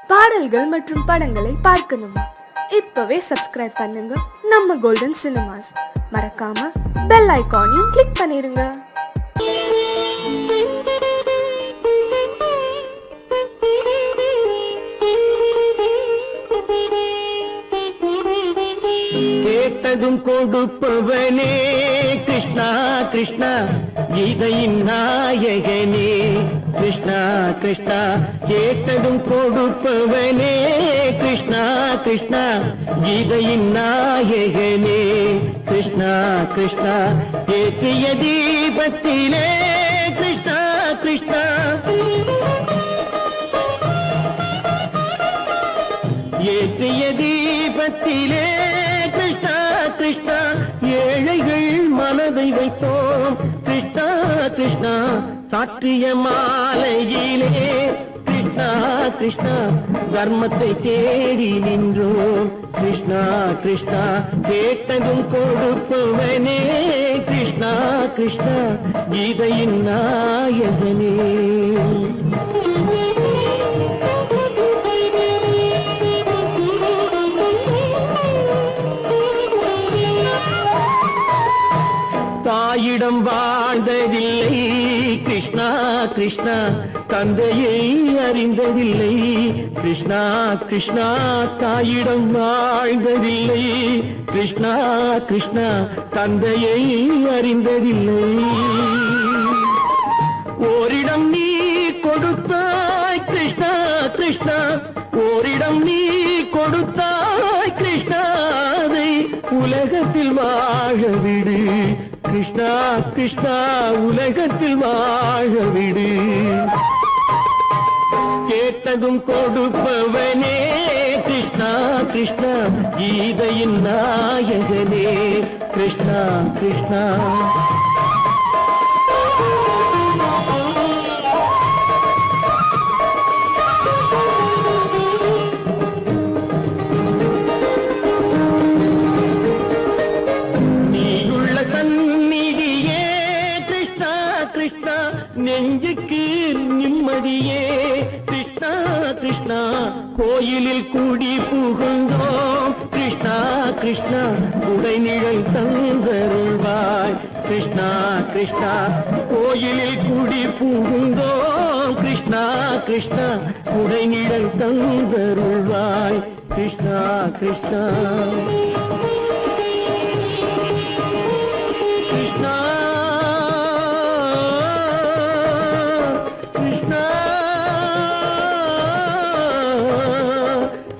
பாடல்கள் மற்றும் படங்களை பார்க்கணுமா? இப்பவே சப்ஸ்கிரைப் பண்ணுங்க நம்ம கோல்டன் சினிமாஸ். மறக்காம பெல் ஐகானையும் கிளிக் பண்ணிருங்க. கேட்டதும் கொடுப்பவனே கிருஷ்ணா கிருஷ்ணா, கீதையின் நாயகனே கிருஷ்ணா கிருஷ்ணா. கேட்டதும் கொடுப்பவனே கிருஷ்ணா கிருஷ்ணா, கீதையின் நாயகனே கிருஷ்ணா கிருஷ்ணா. ஏற்றிய தீபத்திலே கிருஷ்ணா கிருஷ்ணா, ஏற்றிய தீபத்திலே கிருஷ்ணா கிருஷ்ணா. ஏழைகள் மனதை வைத்தோம் கிருஷ்ணா கிருஷ்ணா, சாற்றிய மாலையிலே கிருஷ்ணா கிருஷ்ணா. தர்மத்தை தேடி நின்றோம் கிருஷ்ணா கிருஷ்ணா. கேட்டதும் கொடுப்பவனே கிருஷ்ணா கிருஷ்ணா, கீதையின் நாயகனே. தாயிடம் வாழ்ந்ததில்லை கிருஷ்ணா கிருஷ்ணா, தந்தையை அறிந்ததில்லை கிருஷ்ணா கிருஷ்ணா. தாயிடம் வாழ்ந்ததில்லை கிருஷ்ணா கிருஷ்ணா, தந்தையை அறிந்ததில்லை. ஓரிடம் நீ கொடுத்தாய் கிருஷ்ணா கிருஷ்ணா, ஓரிடம் நீ கொடுத்தாய் கிருஷ்ணா. அதை உலகத்தில் வாழ விடு கிருஷ்ணா கிருஷ்ணா, உலகத்தில் வாழ விடு. கேட்டதும் கொடுப்பவனே கிருஷ்ணா கிருஷ்ணா, கீதையின் நாயகனே கிருஷ்ணா கிருஷ்ணா. நெஞ்சுக்கு நிம்மதியே கிருஷ்ணா கிருஷ்ணா. கோயிலில் கூடி புகுந்தோம் கிருஷ்ணா கிருஷ்ணா, உடைநிழல் தந்தருள்வாய் கிருஷ்ணா கிருஷ்ணா. கோயிலில் கூடி புகுந்தோம் கிருஷ்ணா கிருஷ்ணா, உடைநிழல் தந்தருள்வாய் கிருஷ்ணா கிருஷ்ணா.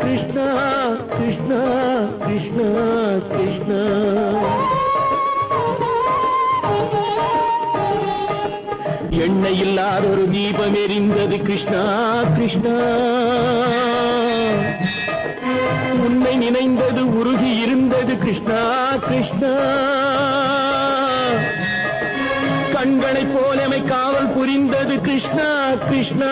கிருஷ்ணா கிருஷ்ணா கிருஷ்ணா கிருஷ்ணா. எண்ணெய் இல்லாத ஒரு தீபம் எரிந்தது கிருஷ்ணா கிருஷ்ணா. உன்னை நினைந்தது உருகி இருந்தது கிருஷ்ணா கிருஷ்ணா. கண்களை போலமை காவல் புரிந்தது கிருஷ்ணா கிருஷ்ணா.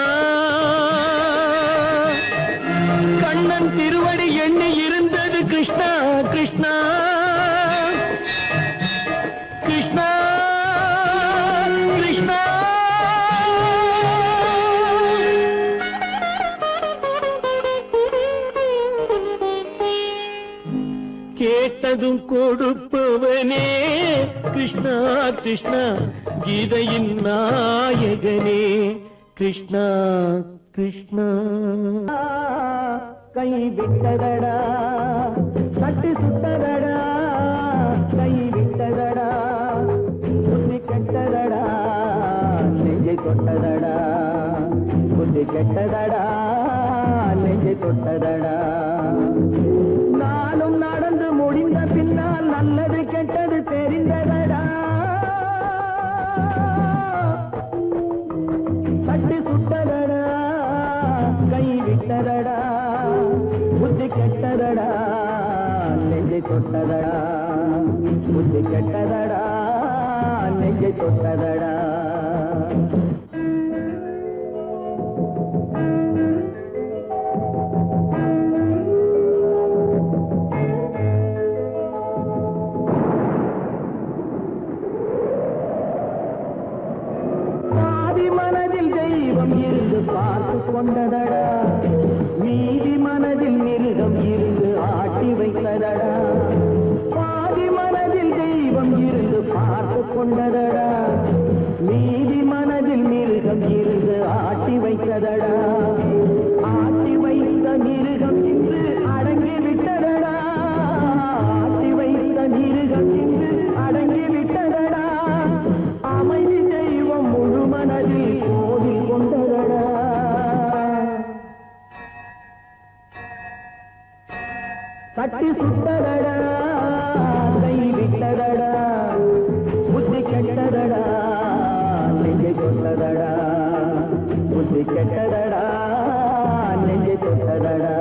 கண்ணன் திருவடி எண்ணி இருந்தது கிருஷ்ணா கிருஷ்ணா கிருஷ்ணா கிருஷ்ணா. கேட்டதும் கொடுப்பவனே கிருஷ்ணா கிருஷ்ணா, கீதையின் நாயகனே கிருஷ்ணா கிருஷ்ணா. கை விட்டதடா கட்டு சுட்டதடா, கை விட்டதடா புத்தி கெட்டதடா, நெஞ்சை தொட்டதடா புத்தி கெட்டதடா, நெஞ்சை தொட்டதடா. நானும் நடந்து முடிந்த பின்னால் நல்லது கெட்டது தெரிந்ததடா. கட்டு சுட்டதடா, கை விட்டதடா, புத்தி கெட்டதடா, நெஞ்சை தொட்டதடா புத்தி கெட்டதடா, நெஞ்சை தொட்டதடா. மனதில் தெய்வம் இருந்து பார்த்து கொண்டதடா, நீ தட்டி சுட்டதடா கை விட்டதடா புத்தி கெட்டதடா நெஞ்சை தொட்டதடா புத்தி கெட்டதடா நெஞ்சை தொட்டதடா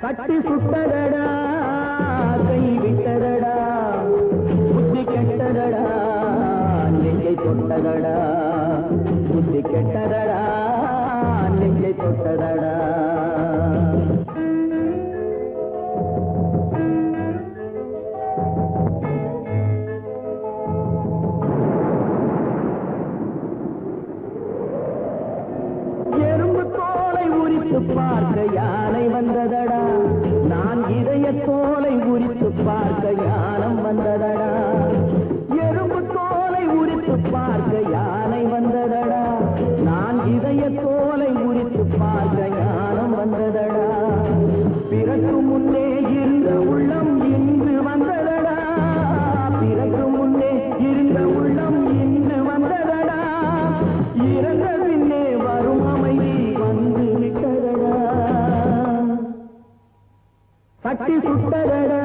தட்டி சுட்டதடா கை விட்டதடா புத்தி கெட்டதடா நெஞ்சை தொட்டதடா புத்தி கெட்டதடா நெஞ்சை தொட்டதடா பார்க்க யானை வந்ததடா நான் இதய தோலை உரித்து பார்க்க ஞானம் வந்ததடா எறும்பு தோலை உரித்து பார்க்க யானை வந்ததடா நான் இதய தோலை உரித்து பார்க்க ஞானம் வந்ததடா பிறகு முன்னே இருந்த உள்ளம் இன்று வந்ததடா பிறகு முன்னே இருந்த உள்ளம் இன்று வந்ததடா இறந்த பின்னே வரும் அமைதி வந்து தட்டி சுட்டதடா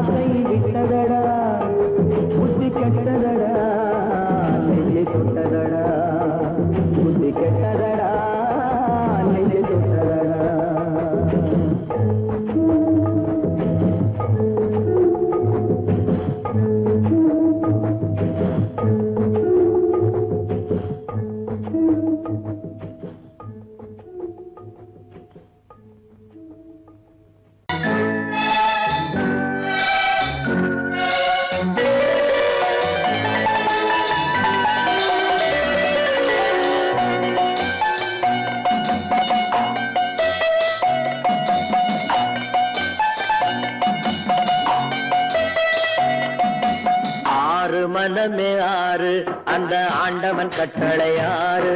கை விட்டதடா புத்தி கெட்டதடா நெஞ்சை தொட்டதடா புத்தி கெட்டதடா நெஞ்சை தொட்டதடா மனமே ஆறு அந்த ஆண்டவன் கட்டளை ஆறு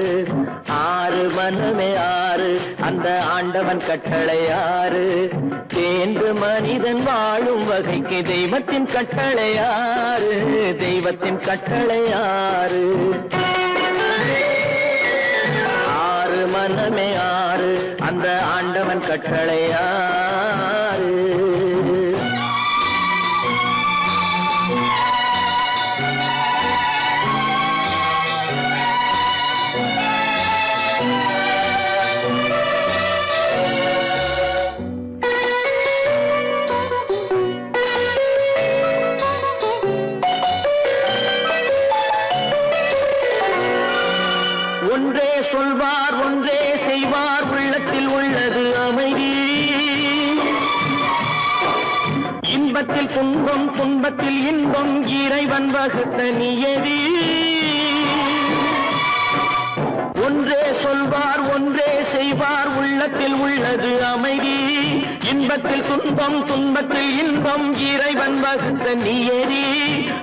ஆறு மனமே ஆறு அந்த ஆண்டவன் கட்டளை ஆறு தேர்ந்து மனிதன் வாழும் வகைக்கு தெய்வத்தின் கட்டளை ஆறு தெய்வத்தின் கட்டளை ஆறு ஆறு மனமே ஆறு அந்த ஆண்டவன் கட்டளை ஆறு ஒன்றே சொல்வார் ஒன்றே செய்வார் உள்ளத்தில் உள்ளது அமைதி இன்பத்தில் துன்பம் துன்பத்தில் இன்பம் இறைவன் வகுத்த நியதி ஒன்றே சொல்வார் ஒன்றே செய்வார் உள்ளத்தில் உள்ளது அமைதி இன்பத்தில் துன்பம் துன்பத்தில் இன்பம் இறைவன் வகுத்த நியதி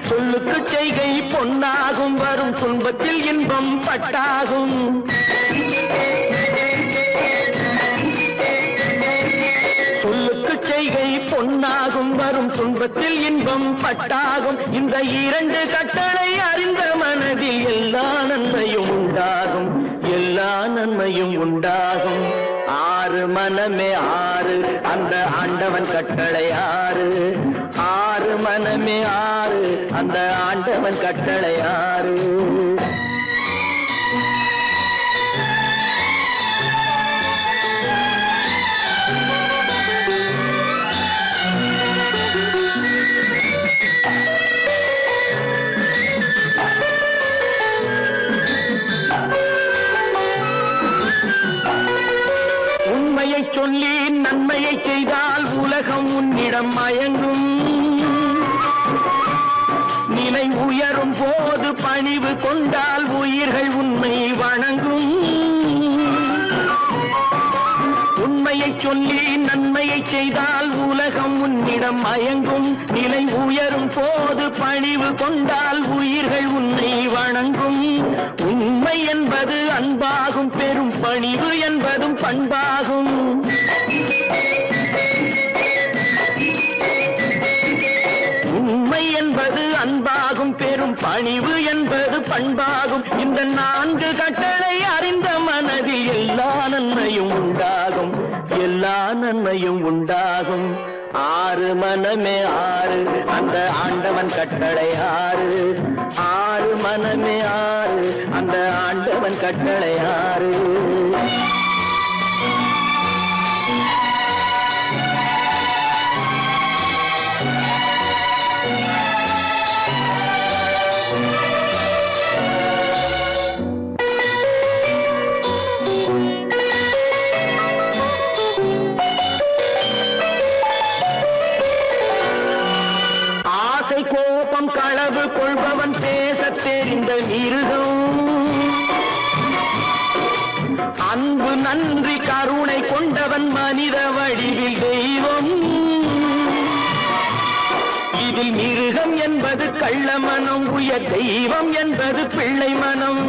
சொல்லுக்கு செய்கை பொன்னாகும் வரும் துன்பத்தில் இன்பம் பட்டாகும் சொல்லுக்கு செய்கை பொன்னாகும் வரும் துன்பத்தில் இன்பம் பட்டாகும் இந்த இரண்டு கட்டளை அறிந்த மனதில் எல்லா நன்மையும் உண்டாகும் எல்லா நன்மையும் உண்டாகும் ஆறு மனமே ஆறு அந்த ஆண்டவன் கட்டளை ஆறு ஆறு மனமே ஆறு அந்த ஆண்டவன் கட்டளை ஆறு உண்மையை சொல்லி நன்மையை செய்தால் உலகம் உன்னிடம் மயங்கும். நிலை உயரும் போது பணிவு கொண்டால் உயிர்கள் உன்னை வணங்கும். உண்மையை சொல்லி நன்மையை செய்தால் உலகம் உன்னிடம் மயங்கும். நிலை உயரும் போது பணிவு கொண்டால் உயிர்கள் உன்னை வணங்கும். உண்மை என்பது அன்பாகும், பெரும் பணிவு என்பதும் பண்பாகும். உண்மை என்பது அன்பாகும், பெரும் பணிவு என்பது பண்பாகும். இந்த 4 கட்டளை அறிந்த மனதில் எல்லா நன்மையும் உண்டாகும், எல்லா நன்மையும் உண்டாகும். 6 மனமே 6 அந்த ஆண்டவன் கட்டளை 6. 6 மனமே 6 அந்த ஆண்டவன் கட்டளை 6. கோபம் களவு கொள்பவன் பேசத் தெரிந்த மிருகம். அன்பு நன்றி கருணை கொண்டவன் மனித வடிவில் தெய்வம். இதில் மிருகம் என்பது கள்ள மனம், உயர் தெய்வம் என்பது பிள்ளை மனம்.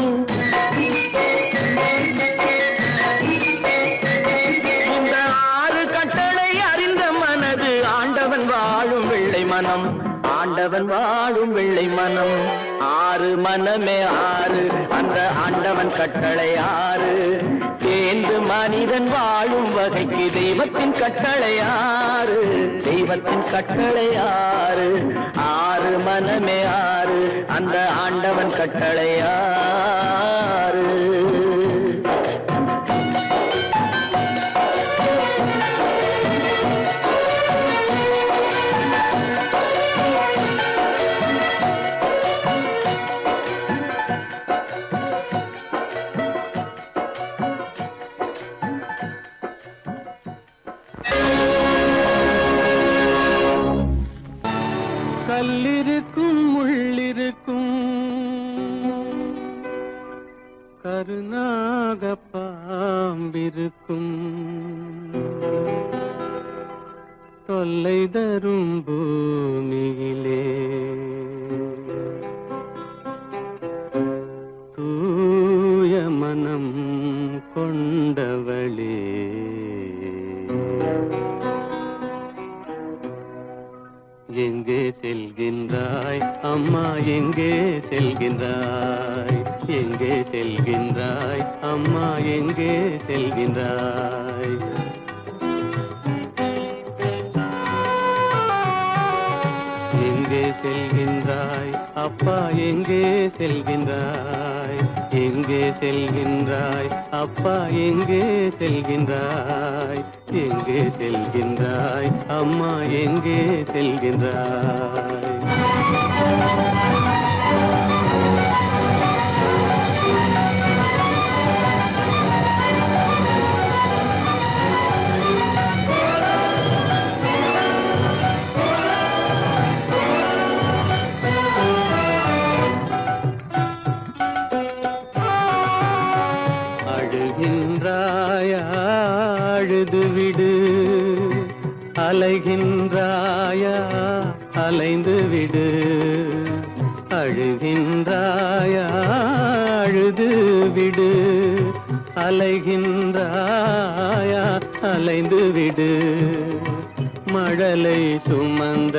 இந்த 6 கட்டளை அறிந்த மனது ஆண்டவன் வாழும் வெள்ளை மனம், ஆண்டவன் வாழும் வெள்ளை மனம். 6 மனமே 6 அந்த ஆண்டவன் கட்டளை 6. தேர்ந்து மனிதன் வாழும் வகைக்கு தெய்வத்தின் கட்டளை 6, தெய்வத்தின் கட்டளை 6. 6 மனமே 6 அந்த ஆண்டவன் கட்டளை 6. கல்லிருக்கும் முள்ளிருக்கும் கருநாக பாம்பிருக்கும் தொல்லை தரும் பூமியிலே தூய மனம் கொண்டவளே எங்கே செல்கின்றாய் அம்மா, எங்கே செல்கின்றாய்? எங்கே செல்கின்றாய் அம்மா, எங்கே செல்கின்றாய்? எங்கே செல்கின்றாய் அப்பா, எங்கே செல்கின்றாய்? எங்கே செல்கின்றாய் அப்பா, எங்கே செல்கின்றாய்? எங்கே செல்கின்றாய் அம்மா, எங்கே செல்கின்றாய்? அழுகின்றாயா, அழுது விடு. அலைகின்றாயா, அலைந்து விடு. அழுகின்றாயா, அழுது விடு. அலைகின்றாயா, அலைந்து விடு. மழலை சுமந்த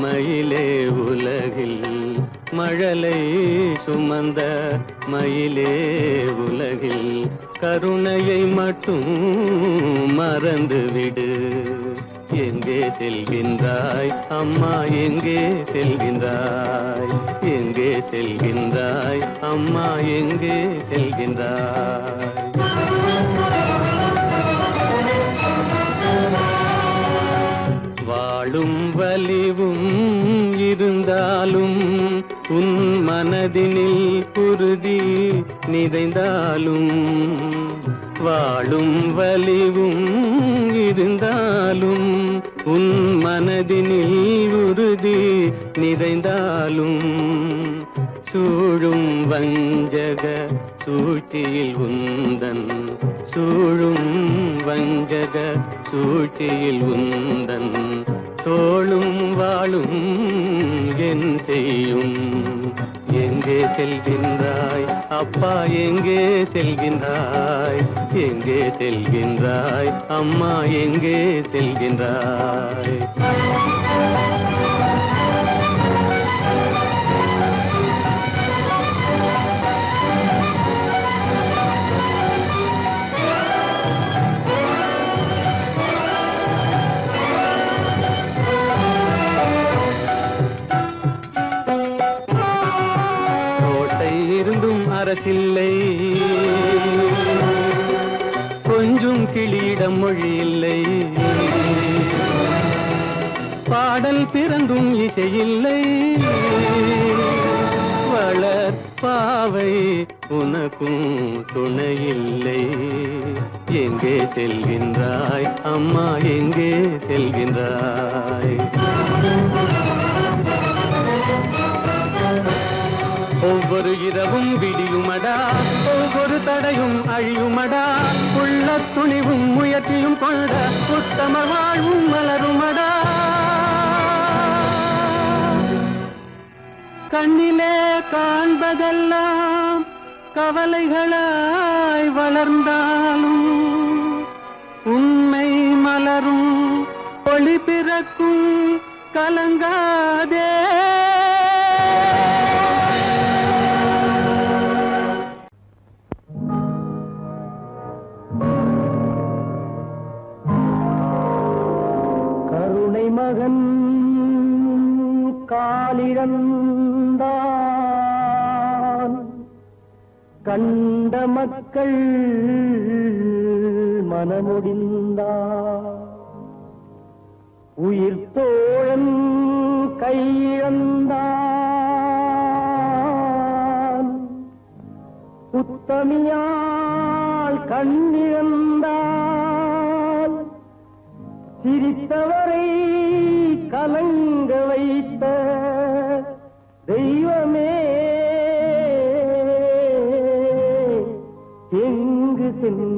மயிலே உலகில், மழலை சுமந்த மயிலே உலகில் கருணையை மட்டும் மறந்துவிடு. எங்கே செல்கின்றாய் அம்மா, எங்கே செல்கின்றாய்? எங்கே செல்கின்றாய் அம்மா, எங்கே செல்கின்றாய்? வாழும் வலிவும் இருந்தாலும், உன் மனதினில் குருதி நிறைந்தாலும், வாழும் வலிவும் இருந்தாலும் உன் மனதினில் உறுதி நிறைந்தாலும் சூழும் வஞ்சக சூழ்ச்சியில் உந்தன் சூழும் வஞ்சக சூழ்ச்சியில் உந்தன் தோளும் வாழும் என் செய்யும் எங்கே செல்கின்றாய் அப்பா எங்கே செல்கின்றாய் எங்கே செல்கின்றாய் அம்மா எங்கே செல்கின்றாய் அரசில்லை கொஞ்சம் கிளியிடம் மொழி இல்லை பாடல் பிறந்தும் இசையில்லை வளர் பாவை உனக்கும் துணையில்லை எங்கே செல்கின்றாய் அம்மா எங்கே செல்கின்றாய் ஒவ்வொரு இரவும் விடியுமடா ஒவ்வொரு தடையும் அழியுமடா உள்ள துணிவும் முயற்சியும் கொண்ட உத்தம வாழ்வும் மலருமடா கண்ணிலே காண்பதெல்லாம் கவலைகளாய் வளர்ந்தாலும் உண்மை மலரும் ஒளி பிறக்கும் கலங்காதே மகன் காலிழந்தான் கண்ட மக்கள் மனமுடிந்தான் உயிர் தோழன் கையிழந்தான் உத்தமியால் கண்ணிழந்தான் சிரித்தவரை கலங்க வைத்த தெய்வமே எங்கு சென்றார்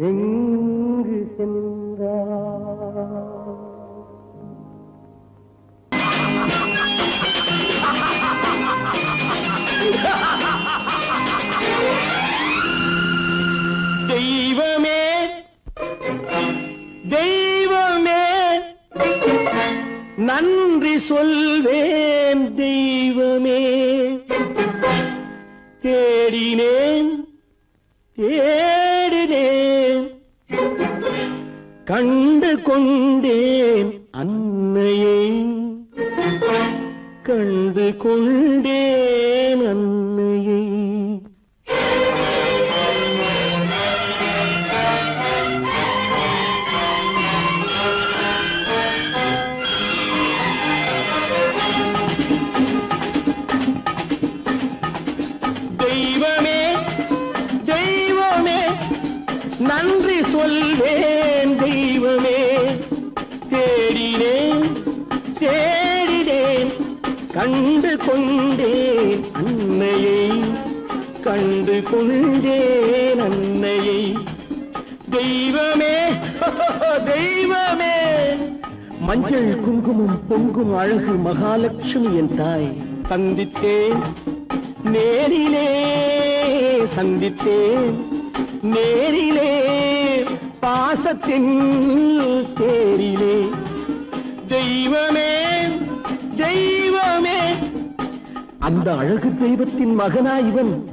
எங்கு சென்றார் தெய்வமே தெய்வமே நன்றி சொல்வேன் தெய்வமே தேடினேன் தேடினேன் கண்டு கொண்டேன் அன்னையை கண்டு கொண்டேன் அன்னையை நன்றி சொல்வேன் தெய்வமே தேடினேன் தேடினேன் கண்டு கொண்டேன் அன்னையை கண்டு கொண்டேன் அன்னையை தெய்வமே தெய்வமே மஞ்சள் குங்குமம் பொங்கும் அழகு மகாலட்சுமி என் தாய் சந்தித்தேன் நேரிலே சந்தித்தேன் நேரிலே பாசத்தின் தேரிலே தெய்வமே தெய்வமே அந்த அழகு தெய்வத்தின் மகனா இவன்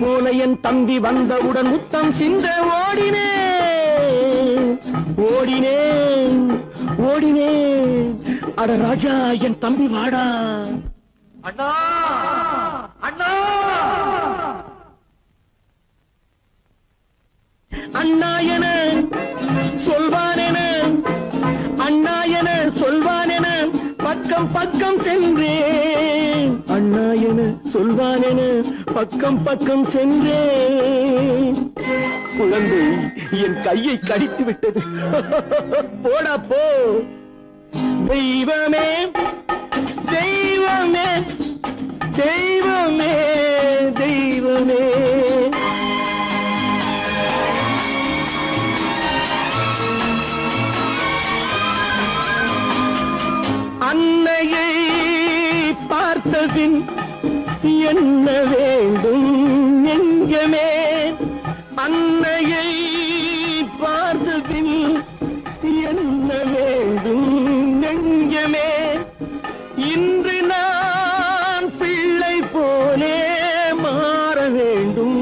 போல என் தம்பி வந்தவுடன் முத்தம் சிந்த ஓடினேன் ஓடினேன் ஓடினேன். அட ராஜா, என் தம்பி வாடா. அண்ணா அண்ணா அண்ணா என சொல்வானென, அண்ணா என சொல்வானென பக்கம் பக்கம் சென்றேன். அண்ணா என சொல்வானென பக்கம் பக்கம் சென்றேன். குழந்தை என் கையை கடித்து விட்டது. போடா போ. தெய்வமே தெய்வமே தெய்வமே தெய்வமே. அன்னையை பார்த்தபின் என்ன வேண்டும் நெஞ்சமே? அன்னையை பார்த்தபின் என்ன வேண்டும் நெஞ்சமே? இன்று நான் பிள்ளை போலே மாற வேண்டும்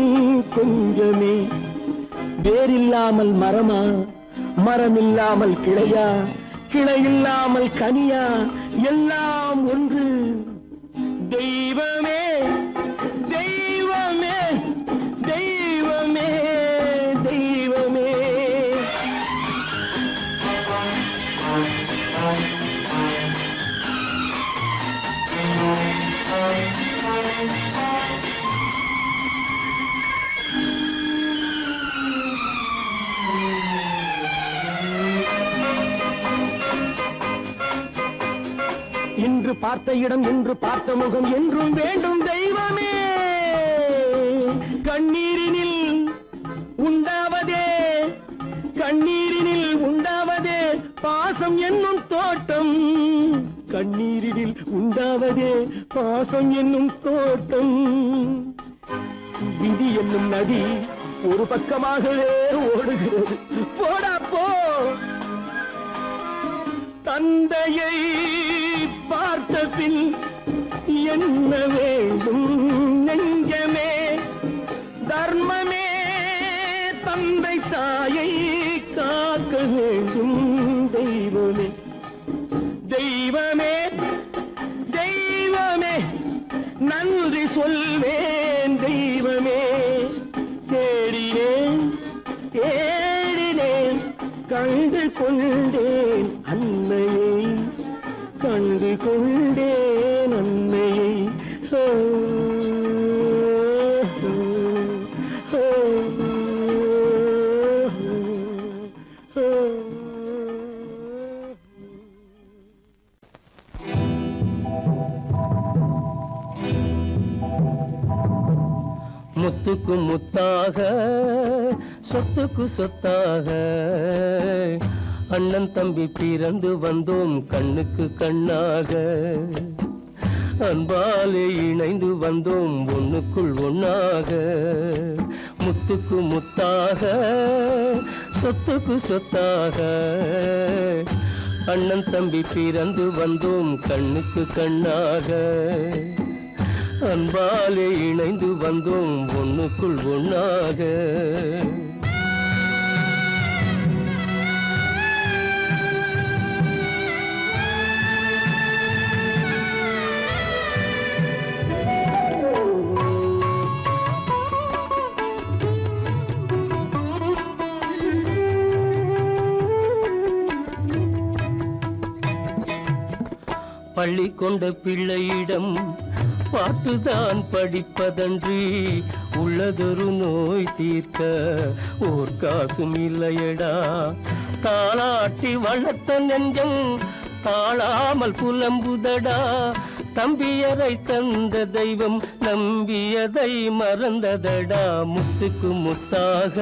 கொஞ்சமே. வேரில்லாமல் மரமா, மரமில்லாமல் கிளையா, கிளையில்லாமல் கனியா, எல்லாம் ஒன்று. தெய்வமே தெய்வமே தெய்வமே தெய்வமே. இன்று பார்த்த இடம், இன்று பார்த்த முகம் என்றும் வேண்டும் தெய்வமே. கண்ணீரினில் உண்டாவதே, கண்ணீரினில் உண்டாவதே பாசம் என்னும் தோட்டம். கண்ணீரினில் உண்டாவதே பாசம் என்னும் தோட்டம். விதி என்னும் நதி ஒரு பக்கமாகவே ஓடுகிறது. போடா போ. தந்தையை பார்த்த பின் என்ன வேண்டும் நெஞ்சமே? தர்மமே தந்தை தாயை காக்க வேண்டும் தெய்வமே. தெய்வமே தெய்வமே நன்றி சொல்வேன் தெய்வமே. தேடினேன் தேடினேன் கண்டு கொண்டேன் அன்னையை, கண்டு கொண்டேன் அன்னையை. முத்துக்கு முத்தாக, சொத்துக்கு சொத்தாக, அண்ணன் தம்பி பிறந்து வந்தோம் கண்ணுக்கு கண்ணாக. அன்பாலே இணைந்து வந்தோம் ஒண்ணுக்குள் ஒண்ணாக. முத்துக்கு முத்தாக, சொத்துக்கு சொத்தாக, அண்ணன் தம்பி பிறந்து வந்தோம் கண்ணுக்கு கண்ணாக. அன்பாலே இணைந்து வந்தோம் ஒண்ணுக்குள் ஒண்ணாக. பள்ளி கொண்ட பிள்ளையிடம் பாட்டுதான் படிப்பதன்றி உள்ளதொரு நோய் தீர்க்க ஓர் காசும் இல்லையடா. தாளாட்டி வளர்த்த நெஞ்சம் தாழாமல் புலம்புதடா. தம்பியரை தந்த தெய்வம் நம்பியதை மறந்ததடா. முத்துக்கு முத்தாக,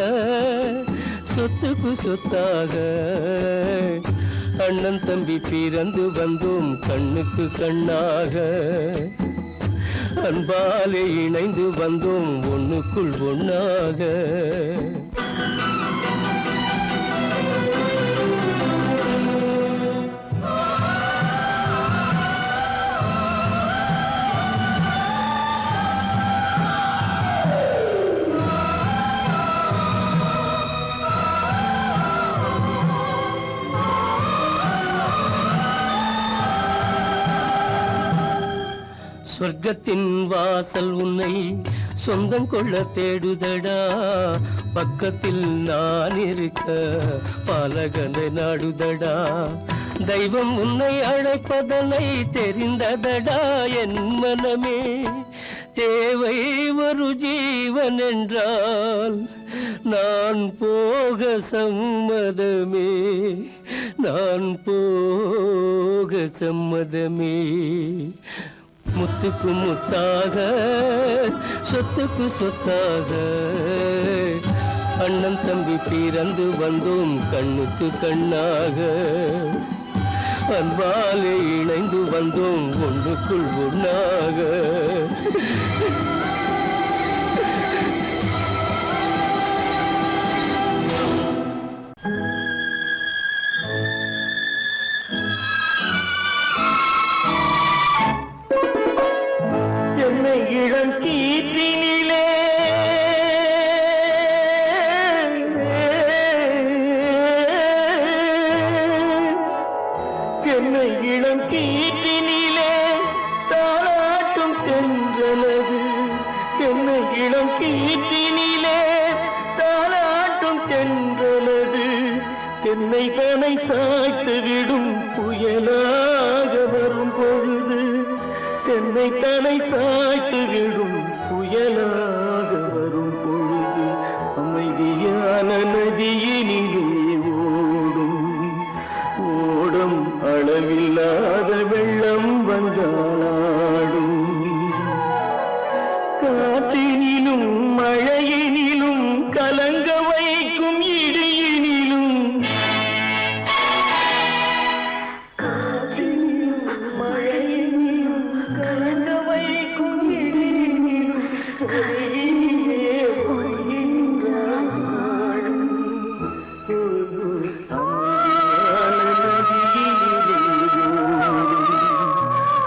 சொத்துக்கு சொத்தாக, அண்ணன் தம்பி பிறந்து வந்தோம் கண்ணுக்கு கண்ணாக. அன்பாலே இணைந்து வந்தோம் ஒண்ணுக்குள் ஒண்ணாக. சொர்க்கத்தின் வாசல் உன்னை சொந்தம் கொள்ள தேடுதடா, பக்கத்தில் நான் இருக்க பாலகனை நாடுதடா. தெய்வம் உன்னை அழைப்பதனை தெரிந்ததடா என் மனமே. தேவை ஒரு ஜீவன் என்றால் நான் போக சம்மதமே, நான் போக சம்மதமே. முத்துக்கு முத்தாக சொத்துக்கு சொத்தாக அண்ணன் தம்பி பிறந்து வந்தோம் கண்ணுக்கு கண்ணாக. அன்பாலே இணைந்து வந்தோம் ஒன்றுக்குள் ஒன்றாக. என்னை இளங்கீற்றினிலே என்னை இளங்கீற்றினிலே தாளாட்டும் தென்றலது. என்னை இளங்கீற்றினிலே தாளாட்டும் தென்றலது. என்னை தனை சாய்த்து விடும் புயலாக வரும் பொழுது, என்னை தலை சாய்த்து விடும் புயலாக வரும் பொழுது, அமைதியான நதியினிலே ஓடும் ஓடும் அளவில்லாத வெள்ளம் வந்தாடும். காற்றினிலும் மழையினிலும் கலங்க வைக்கும் இடியினிலும்,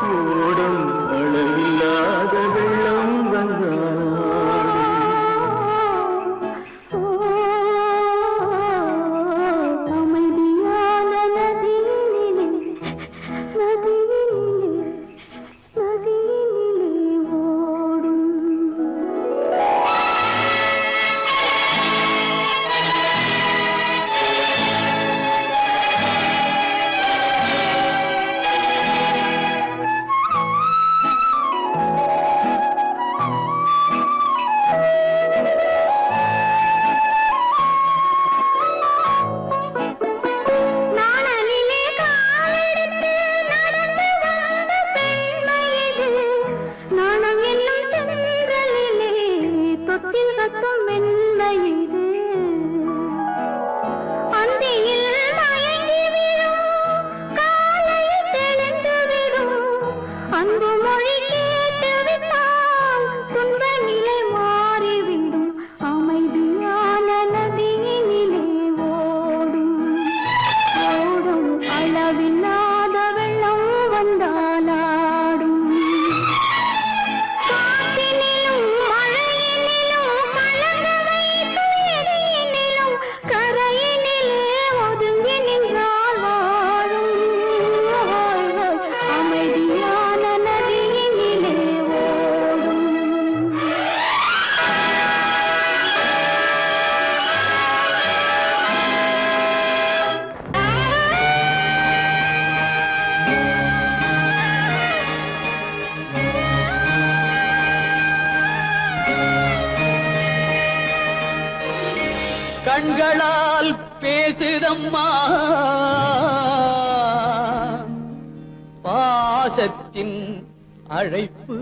ஓடும் அளவில்லாத வெள்ளம் கண்களால் பேசுதம்மா பாசத்தின் அழைப்பு,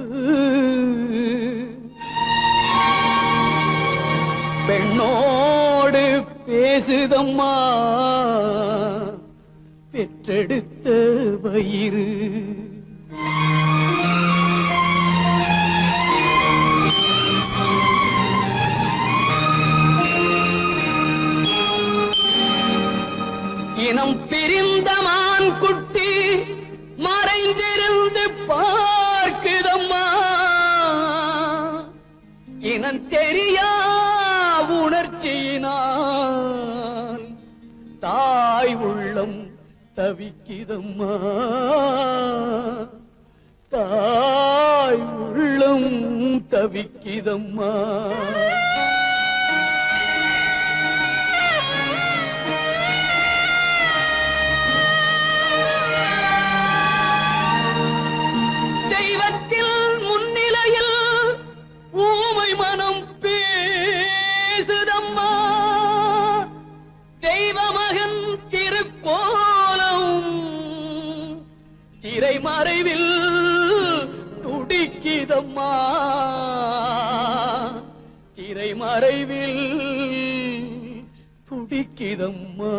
பெண்ணோடு பேசுதம்மா பெற்றெடுத்த வயிறு. இனம் பிரிந்த மான் குட்டி மறைந்திருந்து பார்க்குதம்மா, இனம் தெரியா உணர்ச்சியினால் தாய் உள்ளம் தவிக்குதம்மா, தாய் உள்ளம் தவிக்கிதம்மா. தெய்வத்தில் முன்னிலையில் ஊமை மனம் பேசுதம்மா. தெய்வமகன் திருக்கோலம் திரைமறைவில் துடிக்கிதம்மா. திரைமறைவில் துடிக்கிதம்மா.